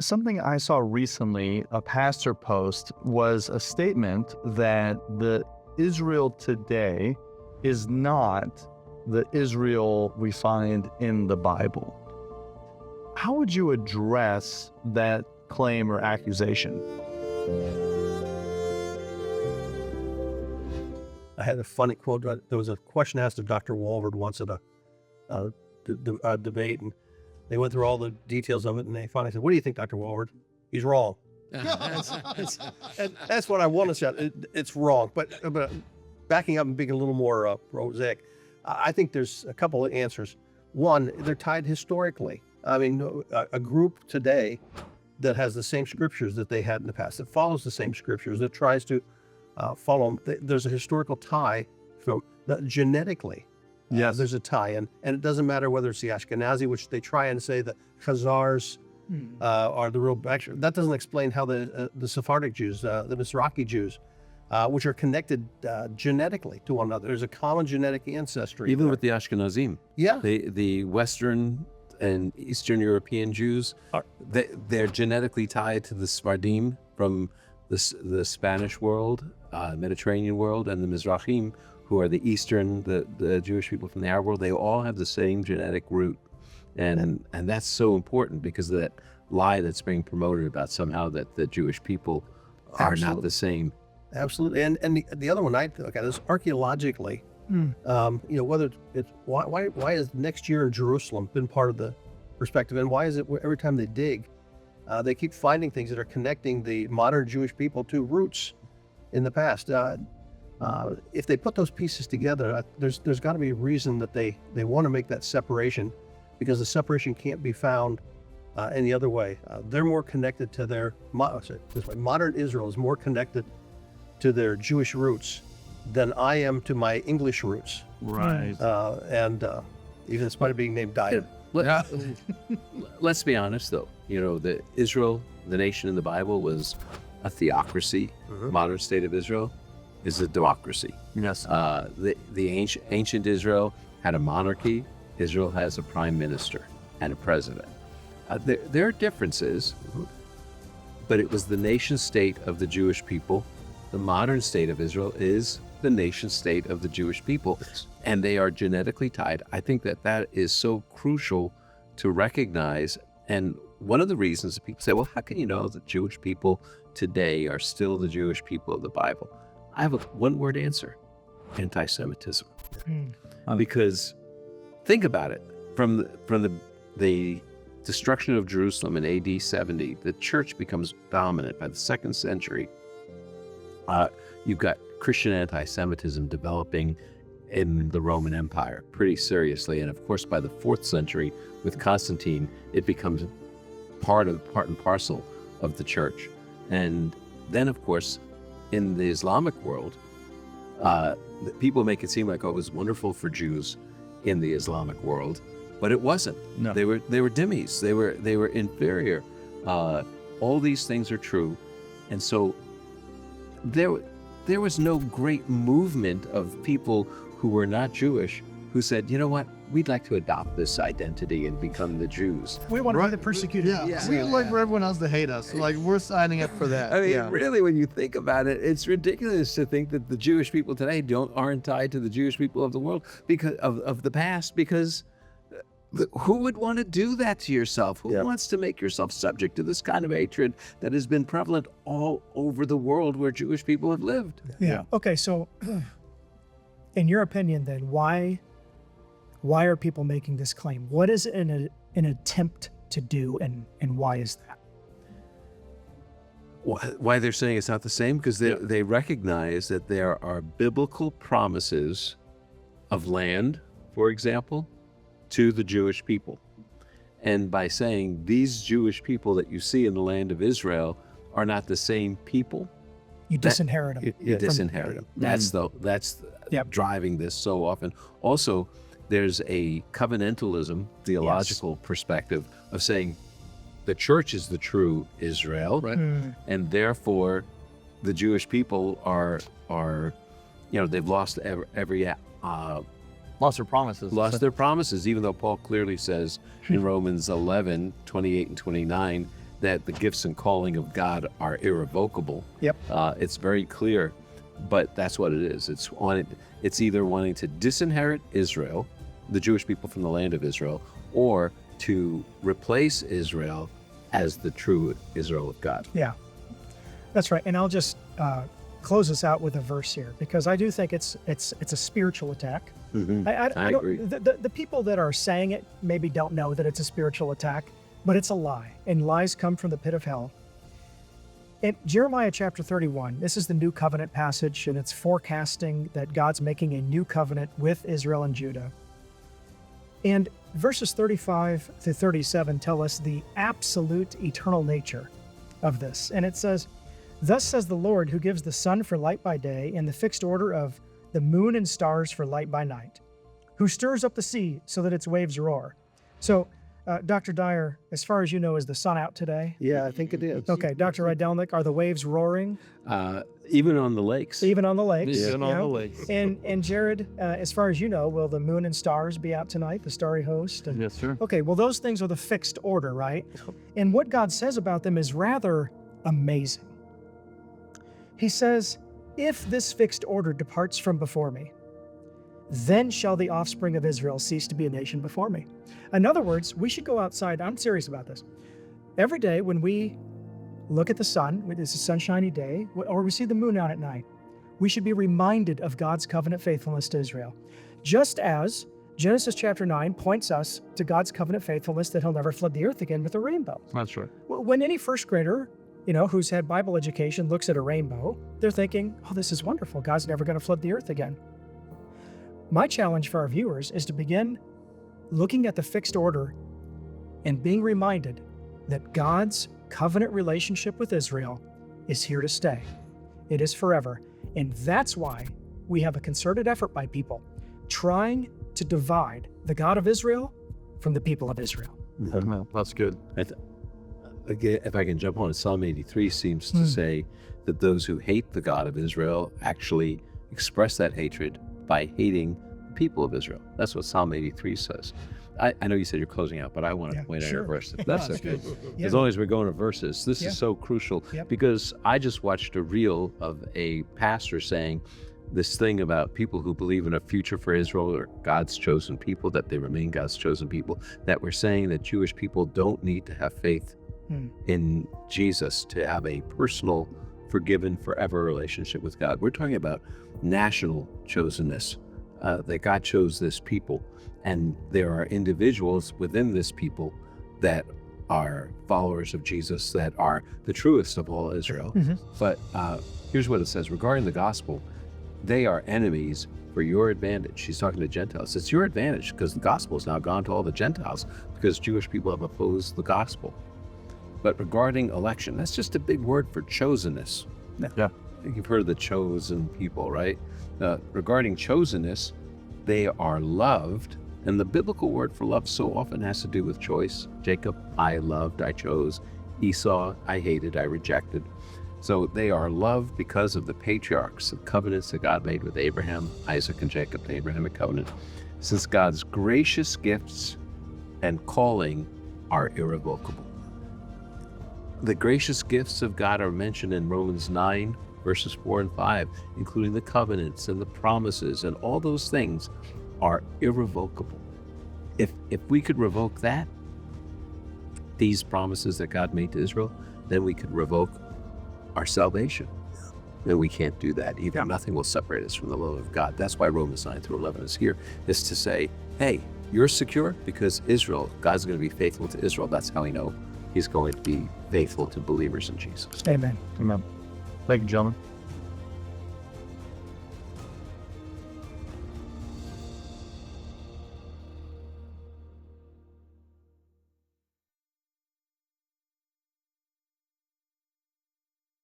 Something I saw recently, a pastor post, was a statement that the Israel today is not the Israel we find in the Bible. How would you address that claim or accusation? I had a funny quote. There was a question asked of Dr. Walford once at a debate, and they went through all the details of it, and they finally said, "What do you think, Dr. Walford?" He's wrong. And that's what I want to say. It's wrong. But backing up and being a little more prosaic, I think there's a couple of answers. One, they're tied historically. I mean, a group today that has the same scriptures that they had in the past, that follows the same scriptures, that tries to follow them. There's a historical tie from genetically. Yes. There's a tie, and it doesn't matter whether it's the Ashkenazi, which they try and say the Khazars are the real. Actually, that doesn't explain how the Sephardic Jews, the Mizrahi Jews, which are connected genetically to one another. There's a common genetic ancestry. Even with the Ashkenazim. Yeah. The Western and Eastern European Jews, they're genetically tied to the Sephardim from the Spanish world, Mediterranean world, and the Mizrahim, who are the Eastern, the Jewish people from the Arab world. They all have the same genetic root. And that's so important because of that lie that's being promoted about somehow that the Jewish people are not the same. Absolutely. And the other one I look at is archaeologically, whether it's why is next year in Jerusalem been part of the perspective, and why is it every time they dig, they keep finding things that are connecting the modern Jewish people to roots in the past. If they put those pieces together, there's got to be a reason that they want to make that separation, because the separation can't be found any other way. They're more connected to their modern Israel is more connected to their Jewish roots than I am to my English roots. Right. And even in spite of being named Diet. Let's be honest, though. The Israel, the nation in the Bible, was a theocracy. Modern state of Israel is a democracy. Yes. The ancient Israel had a monarchy. Israel has a prime minister and a president. There are differences, but it was the nation state of the Jewish people. The modern state of Israel is the nation state of the Jewish people, and they are genetically tied. I think that is so crucial to recognize. And one of the reasons that people say, well, how can you know that Jewish people today are still the Jewish people of the Bible? I have a one-word answer: anti-Semitism. Because think about it. From the destruction of Jerusalem in AD 70, the church becomes dominant. By the 2nd century, you've got Christian anti-Semitism developing in the Roman Empire pretty seriously. And of course, by the 4th century, with Constantine, it becomes part and parcel of the church. And then, of course, in the Islamic world, people make it seem like, it was wonderful for Jews in the Islamic world, but it wasn't. No. They were dhimmis. They were inferior. All these things are true, and so there was no great movement of people who were not Jewish who said, you know what, we'd like to adopt this identity and become the Jews. We want to be the persecuted. Yeah. We like for everyone else to hate us. Like, we're signing up for that. I mean, really, when you think about it, it's ridiculous to think that the Jewish people today aren't tied to the Jewish people of the world because of the past. Because who would want to do that to yourself? Who wants to make yourself subject to this kind of hatred that has been prevalent all over the world where Jewish people have lived? Yeah. Okay, so in your opinion, then, why are people making this claim? What is it an attempt to do, and why is that? Why they're saying it's not the same? Because they recognize that there are biblical promises of land, for example, to the Jewish people. And by saying these Jewish people that you see in the land of Israel are not the same people, you disinherit them. You disinherit them. That's driving this so often. Also, there's a covenantalism, theological perspective of saying the church is the true Israel, right? And therefore the Jewish people are they've lost Lost their promises. Lost their promises, even though Paul clearly says in Romans 11, 28 and 29, that the gifts and calling of God are irrevocable. Yep. It's very clear, but that's what it is. It's either wanting to disinherit Israel, the Jewish people from the land of Israel, or to replace Israel as the true Israel of God. Yeah, that's right. And I'll just close us out with a verse here, because I do think it's a spiritual attack. Mm-hmm. I agree. The people that are saying it maybe don't know that it's a spiritual attack, but it's a lie, and lies come from the pit of hell. In Jeremiah chapter 31, this is the new covenant passage, and it's forecasting that God's making a new covenant with Israel and Judah. And verses 35 to 37 tell us the absolute eternal nature of this. And it says, "Thus says the Lord, who gives the sun for light by day and the fixed order of the moon and stars for light by night, who stirs up the sea so that its waves roar." So, Dr. Dyer, as far as you know, is the sun out today? Yeah, I think it is. Okay, Dr. Rydelnik, are the waves roaring? Even on the lakes. Even on the lakes? Even you on know? the lakes. And Jared, as far as you know, will the moon and stars be out tonight, the starry host? And, Yes, sir. okay, well, those things are the fixed order, right? And what God says about them is rather amazing. He says, "If this fixed order departs from before me, then shall the offspring of Israel cease to be a nation before me." In other words, we should go outside. I'm serious about this. Every day when we look at the sun, it's a sunshiny day, or we see the moon out at night, we should be reminded of God's covenant faithfulness to Israel. Just as Genesis chapter 9 points us to God's covenant faithfulness that he'll never flood the earth again with a rainbow. That's right. When any first grader, who's had Bible education looks at a rainbow, they're thinking, oh, this is wonderful. God's never going to flood the earth again. My challenge for our viewers is to begin looking at the fixed order and being reminded that God's covenant relationship with Israel is here to stay. It is forever. And that's why we have a concerted effort by people trying to divide the God of Israel from the people of Israel. Well, that's good. Again, if I can jump on it, Psalm 83 seems to say that those who hate the God of Israel actually express that hatred by hating the people of Israel. That's what Psalm 83 says. I know you said you're closing out, but I want to point out a verse. That's okay. Yeah. As long as we're going to verses, this is so crucial because I just watched a reel of a pastor saying this thing about people who believe in a future for Israel or God's chosen people, that they remain God's chosen people, that we're saying that Jewish people don't need to have faith in Jesus to have a personal, forgiven, forever relationship with God. We're talking about national chosenness, that God chose this people, and there are individuals within this people that are followers of Jesus, that are the truest of all Israel. But here's what it says regarding the gospel: they are enemies for your advantage. He's talking to Gentiles. It's your advantage because the gospel has now gone to all the Gentiles because Jewish people have opposed the gospel. But regarding election, that's just a big word for chosenness. Yeah. I think you've heard of the chosen people, right? Regarding chosenness, they are loved. And the biblical word for love so often has to do with choice. Jacob, I loved, I chose. Esau, I hated, I rejected. So they are loved because of the patriarchs, the covenants that God made with Abraham, Isaac, and Jacob, the Abrahamic covenant. Since God's gracious gifts and calling are irrevocable. The gracious gifts of God are mentioned in Romans 9, verses 4 and 5, including the covenants and the promises, and all those things are irrevocable. If we could revoke that, these promises that God made to Israel, then we could revoke our salvation. And we can't do that either. Nothing will separate us from the love of God. That's why Romans 9 through 11 is here, is to say, hey, you're secure because Israel, God's going to be faithful to Israel. That's how we know he's going to be faithful to believers in Jesus. Amen. Amen. Thank you, gentlemen.